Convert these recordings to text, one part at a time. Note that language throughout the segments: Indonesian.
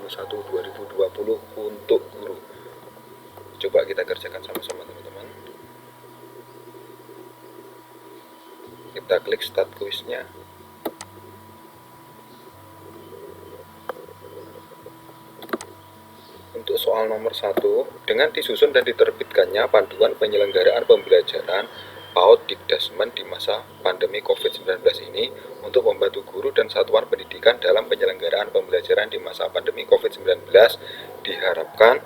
2021-2020 untuk guru. Coba kita kerjakan sama-sama teman-teman. Kita klik start kuisnya. Untuk soal nomor 1, dengan disusun dan diterbitkannya panduan penyelenggaraan pembelajaran PAUD Dikdasmen di masa pandemi COVID-19 ini untuk membantu guru dan satuan pendidikan dalam penyelenggaraan pembelajaran di masa pandemi COVID-19, diharapkan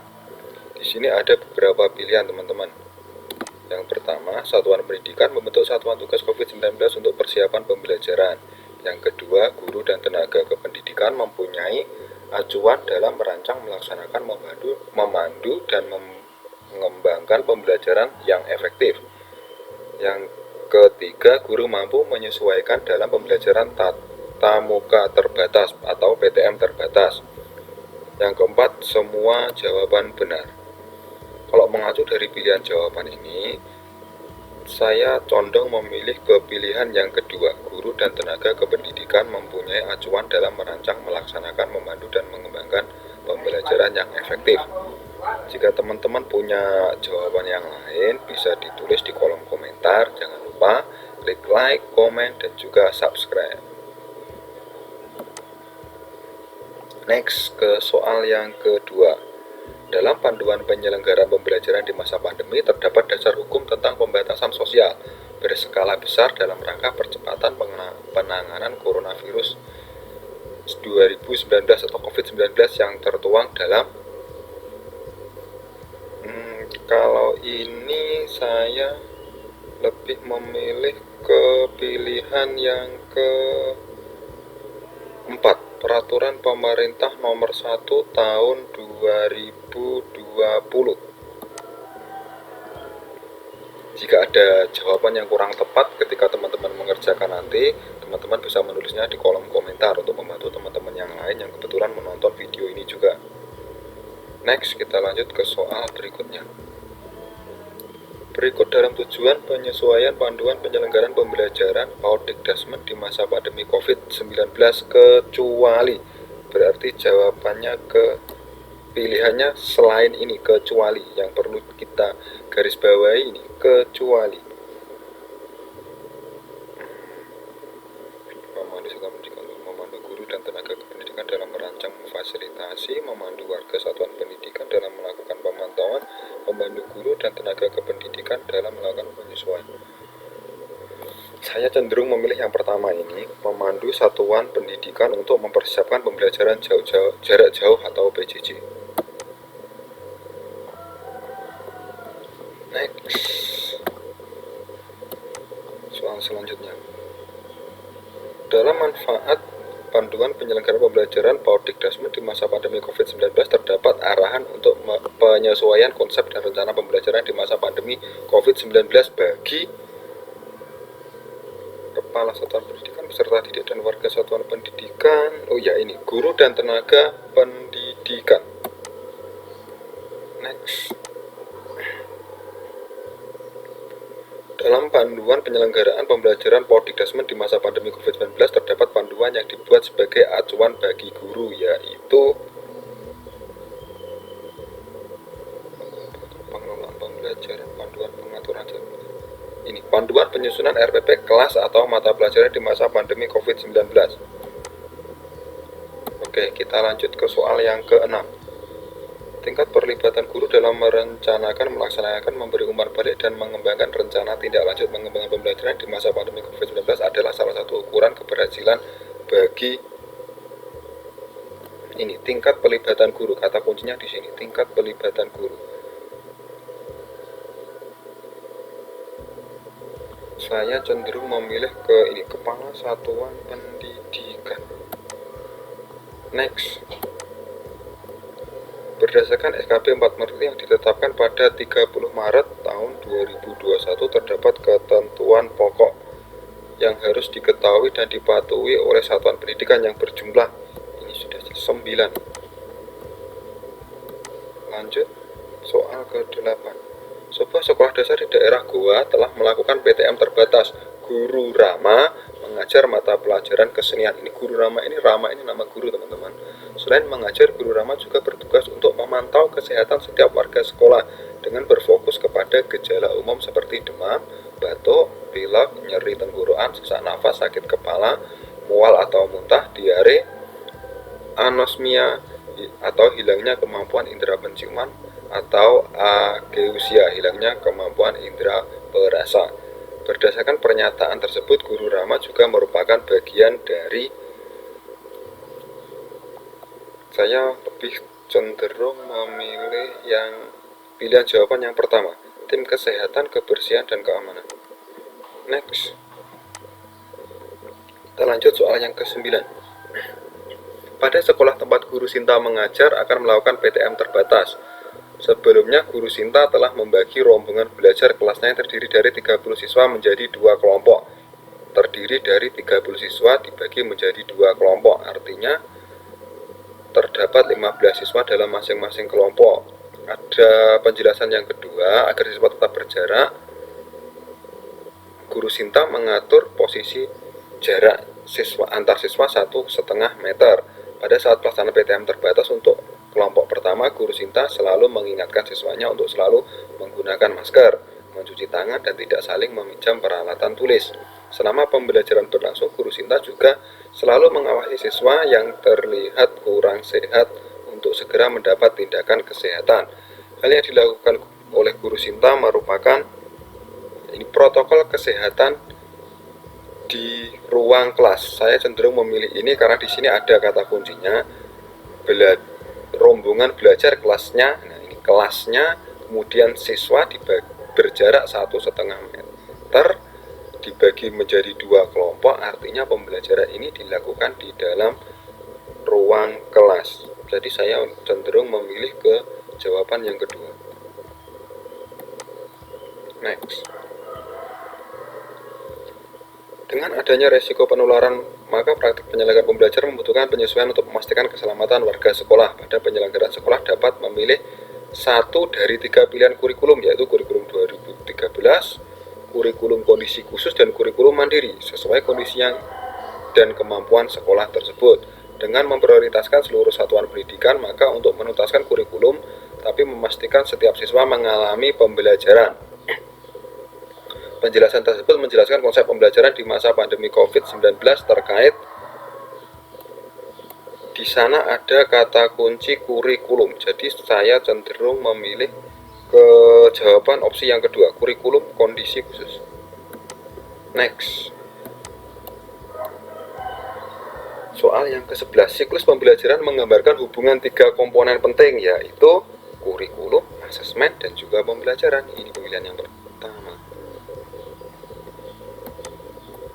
di sini ada beberapa pilihan teman-teman. Yang pertama, satuan pendidikan membentuk satuan tugas COVID-19 untuk persiapan pembelajaran. Yang kedua, guru dan tenaga kependidikan mempunyai acuan dalam merancang, melaksanakan, memandu, dan mengembangkan pembelajaran yang efektif. Yang ketiga, guru mampu menyesuaikan dalam pembelajaran tatap muka terbatas atau PTM terbatas. Yang keempat, semua jawaban benar. Kalau mengacu dari pilihan jawaban ini, saya condong memilih ke pilihan yang kedua. Guru dan tenaga kependidikan mempunyai acuan dalam merancang, melaksanakan, memandu, dan mengembangkan pembelajaran yang efektif. Jika teman-teman punya jawaban yang lain, bisa ditulis di kolom komentar. Jangan lupa klik like, komen, dan juga subscribe. Next, ke soal yang kedua. Dalam panduan penyelenggaraan pembelajaran di masa pandemi terdapat dasar hukum tentang pembatasan sosial berskala besar dalam rangka percepatan penanganan coronavirus 2019 atau COVID-19 yang tertuang dalam kalau ini saya lebih memilih ke pilihan yang keempat, Peraturan Pemerintah Nomor 1 Tahun 2020. Jika ada jawaban yang kurang tepat ketika teman-teman mengerjakan nanti, teman-teman bisa menulisnya di kolom komentar untuk membantu teman-teman yang lain yang kebetulan menonton video ini juga. Next, kita lanjut ke soal berikutnya. Berikut dalam tujuan penyesuaian panduan penyelenggaraan pembelajaran PAUD Dikdasmen di masa pandemi COVID-19 kecuali. Berarti jawabannya ke pilihannya selain ini, kecuali. Yang perlu kita garis bawahi ini, kecuali. Memandu guru dan tenaga kependidikan dalam merancang, memfasilitasi, memandu warga satuan pendidikan dalam melakukan pemantauan, membantu guru dan tenaga kependidikan dalam melakukan penyesuaian. Saya cenderung memilih yang pertama ini, memandu satuan pendidikan untuk mempersiapkan pembelajaran jarak jauh atau PJJ. Next, soal selanjutnya. Dalam manfaat panduan penyelenggaraan pembelajaran PAUD Dikdasmen di masa pandemi COVID-19 terdapat arahan untuk penyesuaian konsep dan rencana pembelajaran di masa pandemi COVID-19 bagi kepala satuan pendidikan, peserta didik, dan warga satuan pendidikan. Oh ya, ini guru dan tenaga pendidikan. Next. Dalam panduan penyelenggaraan pembelajaran PAUD Dikdasmen di masa pandemi COVID-19 terdapat panduan yang dibuat sebagai acuan bagi guru, yaitu pengelolaan pembelajaran, panduan pengaturan ini, panduan penyusunan RPP kelas atau mata pelajaran di masa pandemi COVID-19. Oke, kita lanjut ke soal yang ke-6. Tingkat perlibatan guru dalam merencanakan, melaksanakan, memberi umpan balik, dan mengembangkan rencana tindak lanjut mengembangkan pembelajaran di masa pandemi COVID-19 adalah salah satu ukuran keberhasilan bagi ini, tingkat pelibatan guru. Kata kuncinya di sini, tingkat pelibatan guru. Saya cenderung memilih ke ini, kepala satuan pendidikan. Next. Berdasarkan SKB 4 Maret yang ditetapkan pada 30 Maret tahun 2021 terdapat ketentuan pokok yang harus diketahui dan dipatuhi oleh satuan pendidikan yang berjumlah ini sudah 9. Lanjut soal ke-8. Sebuah sekolah dasar di daerah Goa telah melakukan PTM terbatas. Guru Rama mengajar mata pelajaran kesenian. Ini guru Rama ini nama guru teman-teman. Selain mengajar, guru Rama juga bertugas untuk memantau kesehatan setiap warga sekolah dengan berfokus kepada gejala umum seperti demam, batuk, pilek, nyeri tenggorokan, sesak nafas, sakit kepala, mual atau muntah, diare, anosmia atau hilangnya kemampuan indera penciuman, atau ageusia, hilangnya kemampuan indera perasa. Berdasarkan pernyataan tersebut, guru Rama juga merupakan bagian dari, saya lebih cenderung memilih pilihan jawaban yang pertama, tim kesehatan, kebersihan, dan keamanan. Next, kita lanjut soal yang ke-9. Pada sekolah tempat guru Sinta mengajar akan melakukan PTM terbatas. Sebelumnya, guru Sinta telah membagi rombongan belajar kelasnya yang terdiri dari 30 siswa menjadi 2 kelompok. Terdiri dari 30 siswa dibagi menjadi 2 kelompok, artinya terdapat 15 siswa dalam masing-masing kelompok. Ada penjelasan yang kedua, agar siswa tetap berjarak, guru Sinta mengatur posisi jarak antar siswa 1,5 meter. Pada saat pelaksanaan PTM terbatas untuk kelompok pertama, guru Sinta selalu mengingatkan siswanya untuk selalu menggunakan masker, mencuci tangan, dan tidak saling meminjam peralatan tulis. Selama pembelajaran berlangsung, guru Sinta juga selalu mengawasi siswa yang terlihat kurang sehat untuk segera mendapat tindakan kesehatan. Hal yang dilakukan oleh guru Sinta merupakan protokol kesehatan di ruang kelas. Saya cenderung memilih ini karena di sini ada kata kuncinya, rombongan belajar kelasnya. Nah, ini kelasnya, kemudian siswa berjarak 1,5 meter, dibagi menjadi 2 kelompok, artinya pembelajaran ini dilakukan di dalam ruang kelas. Jadi saya cenderung memilih ke jawaban yang kedua. Next. Dengan adanya resiko penularan, maka praktik penyelenggaraan pembelajaran membutuhkan penyesuaian untuk memastikan keselamatan warga sekolah. Pada penyelenggaraan sekolah dapat memilih satu dari 3 pilihan kurikulum, yaitu kurikulum 2013, kurikulum kondisi khusus, dan kurikulum mandiri, sesuai kondisi dan kemampuan sekolah tersebut. Dengan memprioritaskan seluruh satuan pendidikan, maka untuk menuntaskan kurikulum, tapi memastikan setiap siswa mengalami pembelajaran. Penjelasan tersebut menjelaskan konsep pembelajaran di masa pandemi COVID-19 terkait. Di sana ada kata kunci kurikulum. Jadi saya cenderung memilih ke jawaban opsi yang kedua, kurikulum kondisi khusus. Next. Soal yang ke-11, siklus pembelajaran menggambarkan hubungan 3 komponen penting, yaitu kurikulum, asesmen, dan juga pembelajaran. Ini pemilihan yang pertama.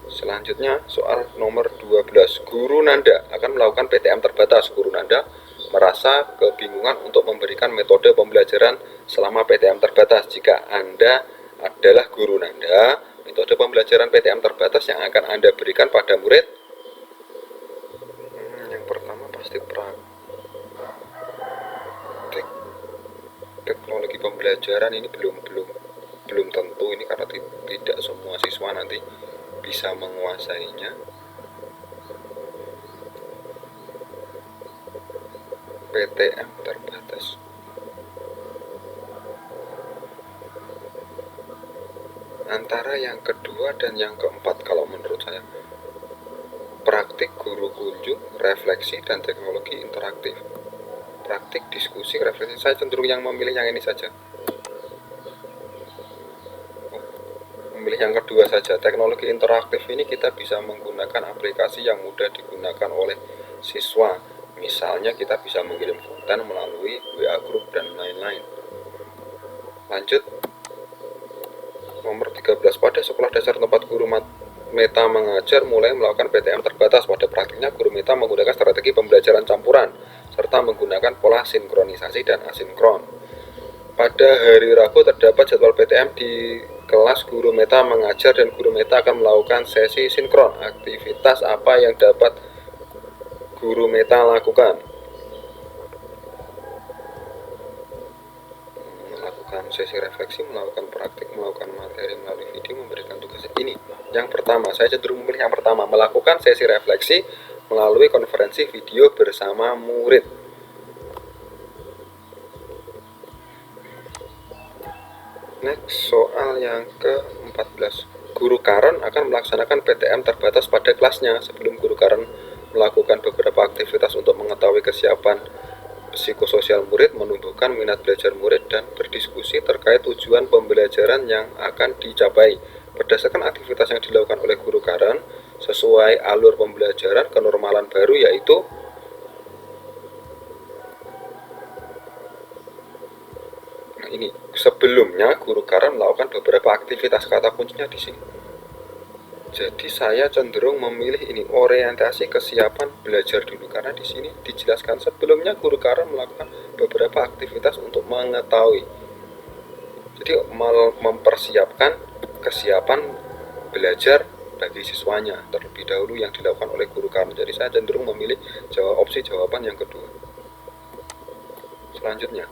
Selanjutnya soal nomor 12, guru Nanda akan melakukan PTM terbatas. Guru Nanda merasa kebingungan untuk memberikan metode pembelajaran selama PTM terbatas. Jika Anda adalah guru Nanda, metode pembelajaran PTM terbatas yang akan Anda berikan pada murid, yang pertama pasti praktik. Teknologi pembelajaran ini belum tentu ini, karena tidak semua siswa nanti bisa menguasainya. PTM terbatas. Antara yang kedua dan yang keempat kalau menurut saya. Praktik guru kunjung, refleksi, dan teknologi interaktif. Praktik, diskusi, refleksi. Saya cenderung yang memilih yang ini saja. Memilih yang kedua saja. Teknologi interaktif ini kita bisa menggunakan aplikasi yang mudah digunakan oleh siswa. Misalnya kita bisa mengirim konten melalui WA group dan lain-lain. Lanjut. Nomor 13, pada sekolah dasar tempat guru Meta mengajar mulai melakukan PTM terbatas. Pada praktiknya guru Meta menggunakan strategi pembelajaran campuran serta menggunakan pola sinkronisasi dan asinkron. Pada hari Rabu terdapat jadwal PTM di kelas guru Meta mengajar, dan guru Meta akan melakukan sesi sinkron. Aktivitas apa yang dapat guru Meta lakukan? Melakukan sesi refleksi, melakukan praktik, melakukan materi melalui video, memberikan tugas. Ini yang pertama, saya cenderung memilih yang pertama, melakukan sesi refleksi melalui konferensi video bersama murid. Next, soal yang ke-14. Guru Karen akan melaksanakan PTM terbatas pada kelasnya. Sebelum Guru Karen melakukan beberapa aktivitas untuk mengetahui kesiapan psikososial murid, menumbuhkan minat belajar murid, dan berdiskusi terkait tujuan pembelajaran yang akan dicapai. Berdasarkan aktivitas yang dilakukan oleh Guru Karen, sesuai alur pembelajaran kenormalan baru, yaitu ini, sebelumnya Guru Karen melakukan beberapa aktivitas, kata kuncinya di sini. Jadi saya cenderung memilih ini, orientasi kesiapan belajar dulu, karena di sini dijelaskan sebelumnya Guru Karen melakukan beberapa aktivitas untuk mengetahui. Jadi mempersiapkan kesiapan belajar bagi siswanya terlebih dahulu yang dilakukan oleh Guru Karen. Jadi saya cenderung memilih opsi jawaban yang kedua. Selanjutnya,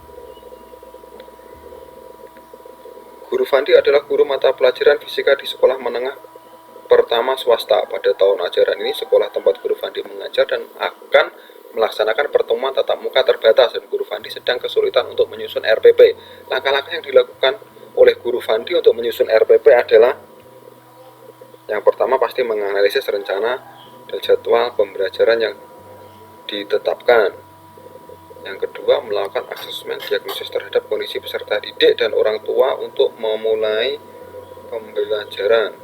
Guru Fandi adalah guru mata pelajaran fisika di sekolah menengah pertama swasta. Pada tahun ajaran ini, sekolah tempat Guru Fandi mengajar dan akan melaksanakan pertemuan tatap muka terbatas, dan Guru Fandi sedang kesulitan untuk menyusun RPP. Langkah-langkah yang dilakukan oleh Guru Fandi untuk menyusun RPP adalah, yang pertama pasti menganalisis rencana dan jadwal pembelajaran yang ditetapkan. Yang kedua, melakukan asesmen diagnosis terhadap kondisi peserta didik dan orang tua untuk memulai pembelajaran.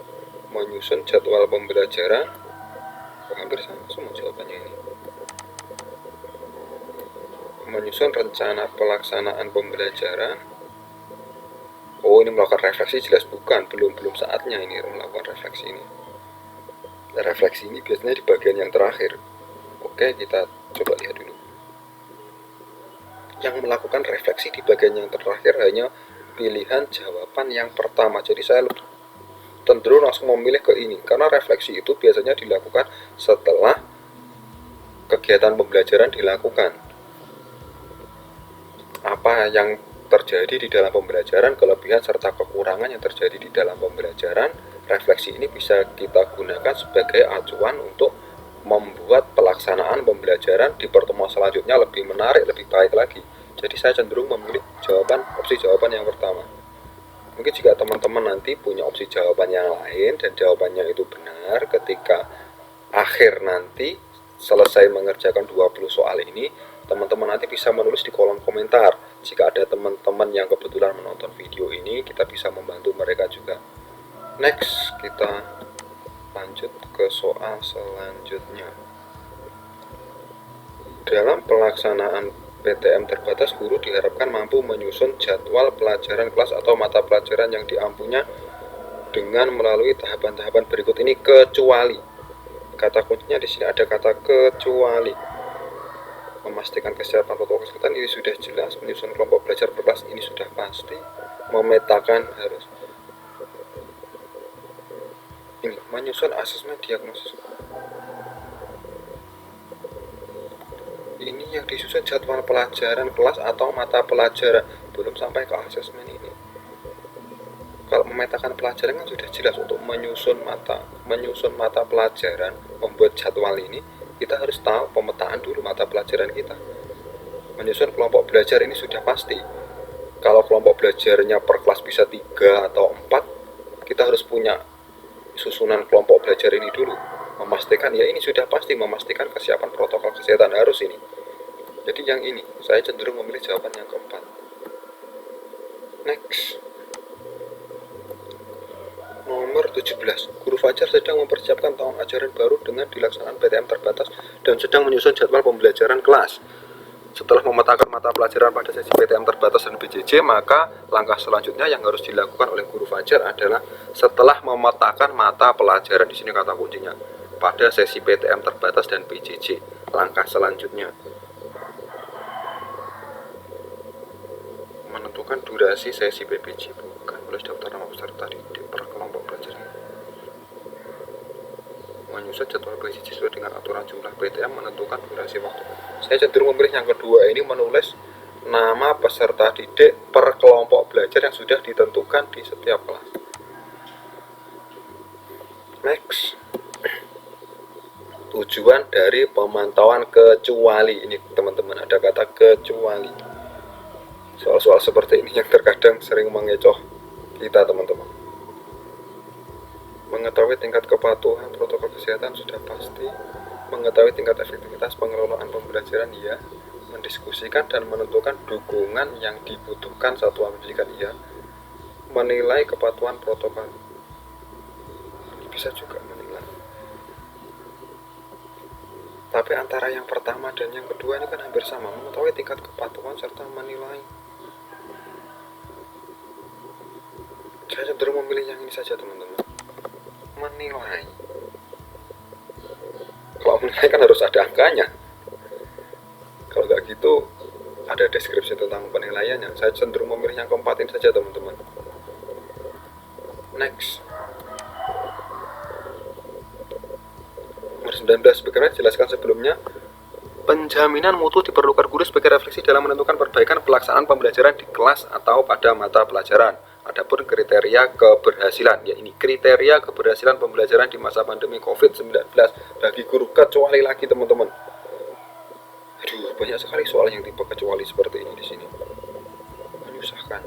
Menyusun jadwal pembelajaran, hampir sama semua jawabannya ini. Menyusun rencana pelaksanaan pembelajaran. Oh, ini melakukan refleksi, jelas bukan, belum saatnya ini melakukan refleksi ini. Refleksi ini biasanya di bagian yang terakhir. Oke, kita coba lihat dulu. Yang melakukan refleksi di bagian yang terakhir hanya pilihan jawaban yang pertama. Jadi saya lebih cenderung langsung memilih ke ini, karena refleksi itu biasanya dilakukan setelah kegiatan pembelajaran dilakukan. Apa yang terjadi di dalam pembelajaran, kelebihan serta kekurangan yang terjadi di dalam pembelajaran, refleksi ini bisa kita gunakan sebagai acuan untuk membuat pelaksanaan pembelajaran di pertemuan selanjutnya lebih menarik, lebih baik lagi. Jadi saya cenderung memilih opsi jawaban yang pertama. Mungkin jika teman-teman nanti punya opsi jawaban yang lain dan jawabannya itu benar, ketika akhir nanti selesai mengerjakan 20 soal ini, teman-teman nanti bisa menulis di kolom komentar. Jika ada teman-teman yang kebetulan menonton video ini, kita bisa membantu mereka juga. Next, kita lanjut ke soal selanjutnya. Dalam pelaksanaan PTM terbatas, guru diharapkan mampu menyusun jadwal pelajaran kelas atau mata pelajaran yang diampunya dengan melalui tahapan-tahapan berikut ini, kecuali. Kata kuncinya di sini ada kata kecuali. Memastikan kesiapan protokol kesehatan, ini sudah jelas. Menyusun kelompok belajar per kelas, ini sudah pasti. Memetakan harus. Ini menyusun asesmen diagnosis. Ini yang disusun jadwal pelajaran kelas atau mata pelajaran, belum sampai ke asesmen ini. Kalau memetakan pelajaran kan sudah jelas. Untuk menyusun mata pelajaran, membuat jadwal ini, kita harus tahu pemetaan dulu mata pelajaran kita. Menyusun kelompok belajar ini sudah pasti. Kalau kelompok belajarnya per kelas bisa 3 atau 4, kita harus punya susunan kelompok belajar ini dulu. Memastikan, ya ini sudah pasti, memastikan kesiapan protokol kesehatan harus ini. Jadi yang ini, saya cenderung memilih jawaban yang keempat. Next, nomor 17. Guru Fajar sedang mempersiapkan tahun ajaran baru dengan dilaksanakan PTM terbatas dan sedang menyusun jadwal pembelajaran kelas. Setelah memetakan mata pelajaran pada sesi PTM terbatas dan PJJ, maka langkah selanjutnya yang harus dilakukan oleh Guru Fajar adalah setelah memetakan mata pelajaran, di sini kata kuncinya, pada sesi PTM terbatas dan PJJ. Langkah selanjutnya menentukan durasi sesi PPJ, bukan, menulis daftar nama peserta didik per kelompok belajar. Menyusun jadwal PJJ sesuai dengan aturan jumlah PTM, menentukan durasi waktu. Saya cenderung memilih yang kedua ini, menulis nama peserta didik per kelompok belajar yang sudah ditentukan di setiap kelas. Next, tujuan dari pemantauan kecuali. Ini teman-teman, ada kata kecuali. Soal-soal seperti ini yang terkadang sering mengecoh kita, teman-teman. Mengetahui tingkat kepatuhan protokol kesehatan sudah pasti. Mengetahui tingkat efektivitas pengelolaan pembelajaran, iya. Mendiskusikan dan menentukan dukungan yang dibutuhkan satuan pendidikan, iya. Menilai kepatuhan protokol, bisa juga menilai. Tapi antara yang pertama dan yang kedua ini kan hampir sama, mengetahui tingkat kepatuhan serta menilai. Saya cenderung memilih yang ini saja, teman-teman. Menilai. Kalau menilai kan harus ada angkanya. Kalau nggak gitu, ada deskripsi tentang penilaiannya. Saya cenderung memilih yang keempat ini saja, teman-teman. Next. Nomor 19, sebagaimana dijelaskan sebelumnya, penjaminan mutu diperlukan guru sebagai refleksi dalam menentukan perbaikan pelaksanaan pembelajaran di kelas atau pada mata pelajaran. Adapun kriteria keberhasilan, ya ini kriteria keberhasilan pembelajaran di masa pandemi COVID-19 bagi guru, kecuali lagi, teman-teman. Aduh, banyak sekali soal yang tipe kecuali seperti ini di sini. Menyusahkan.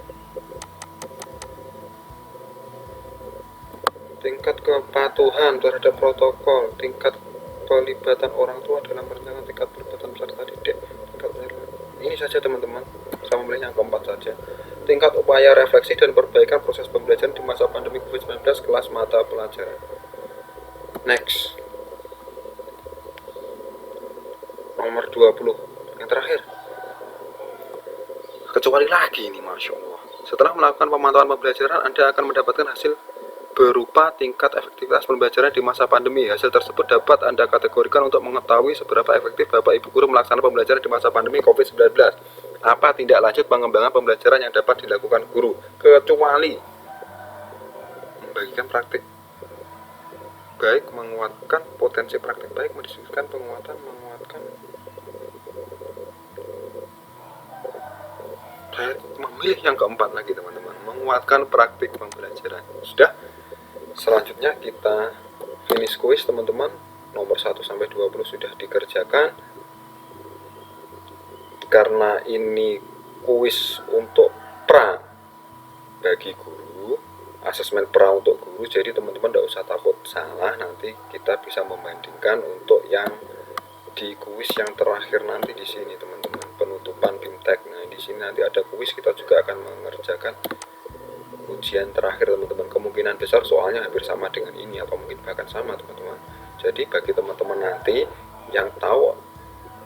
Tingkat kepatuhan terhadap protokol, tingkat pelibatan orang tua dalam perencanaan, tingkat pelibatan peserta didik, ini saja, teman-teman. Saya memilih yang keempat saja. Tingkat upaya refleksi dan perbaikan proses pembelajaran di masa pandemi COVID-19 kelas mata pelajaran. Next. Nomor 20, yang terakhir. Kecuali lagi ini, Masya Allah. Setelah melakukan pemantauan pembelajaran, Anda akan mendapatkan hasil berupa tingkat efektivitas pembelajaran di masa pandemi. Hasil tersebut dapat Anda kategorikan untuk mengetahui seberapa efektif Bapak Ibu guru melaksanakan pembelajaran di masa pandemi COVID-19. Apa tindak lanjut pengembangan pembelajaran yang dapat dilakukan guru, kecuali membagikan praktik baik, menguatkan potensi praktik baik, mendiskusikan menguatkan. Saya memilih yang keempat lagi, teman-teman, menguatkan praktik pembelajaran. Sudah. Selanjutnya kita finish quiz, teman-teman. Nomor 1 sampai 20 sudah dikerjakan. Karena ini kuis untuk pra bagi guru, asesmen pra untuk guru, jadi teman-teman tidak usah takut salah. Nanti kita bisa membandingkan untuk yang di kuis yang terakhir nanti di sini, teman-teman, penutupan BIMTEK. Nah, di sini nanti ada kuis, kita juga akan mengerjakan ujian terakhir, teman-teman. Kemungkinan besar soalnya hampir sama dengan ini atau mungkin bahkan sama, teman-teman. Jadi bagi teman-teman nanti yang tahu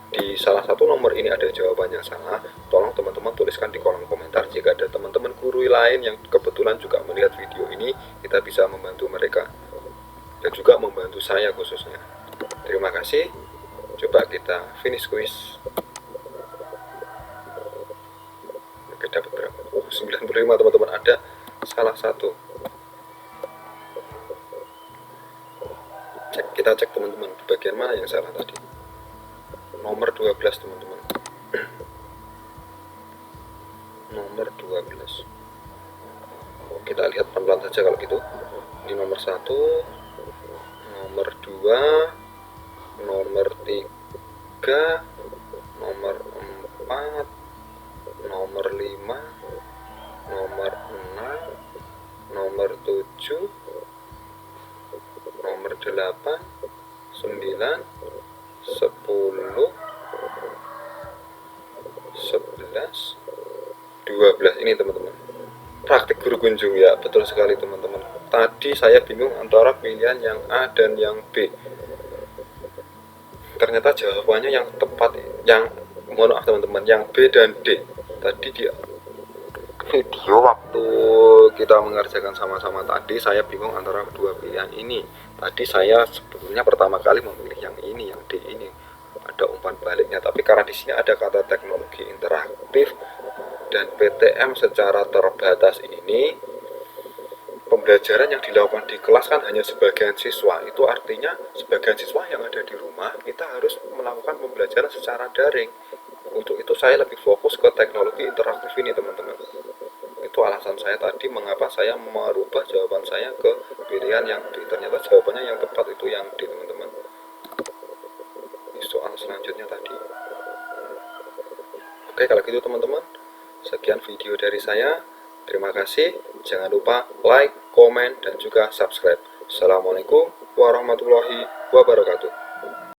di salah satu nomor ini ada jawaban yang salah, tolong teman-teman tuliskan di kolom komentar. Jika ada teman-teman guru lain yang kebetulan juga melihat video ini, kita bisa membantu mereka dan juga membantu saya khususnya. Terima kasih. Coba kita finish quiz. Oke, dapat berapa? 95, teman-teman. Ada salah satu. Kita cek, teman-teman, di bagian mana yang salah tadi. Nomor 12, teman-teman. Nomor 12. Oh, kita lihat pelan-pelan saja kalau gitu. Ini nomor 1, nomor 2, nomor 3, nomor 4, nomor 5, nomor 6, nomor 7, nomor 8, 9, 10, 11, 12. Ini, teman-teman, praktik guru kunjung, ya, betul sekali, teman-teman. Tadi saya bingung antara pilihan yang A dan yang B. Ternyata jawabannya yang tepat, yang, mohon maaf, teman-teman, yang B dan D. Tadi dia video waktu kita mengerjakan sama-sama tadi, saya bingung antara kedua pilihan ini. Tadi saya sebetulnya pertama kali memilih yang ini, yang D ini. Ada umpan baliknya, tapi karena di sini ada kata teknologi interaktif dan PTM secara terbatas ini, pembelajaran yang dilakukan di kelas kan hanya sebagian siswa. Itu artinya sebagian siswa yang ada di rumah, kita harus melakukan pembelajaran secara daring. Untuk itu saya lebih fokus ke teknologi interaktif ini teman-teman. Itu alasan saya tadi mengapa saya merubah jawaban saya ke pilihan yang D. Ternyata jawabannya yang tepat itu yang D teman-teman. Ini soal selanjutnya tadi. Oke, kalau gitu teman-teman, sekian video dari saya. Terima kasih. Jangan lupa like, komen, dan juga subscribe. Assalamualaikum warahmatullahi wabarakatuh.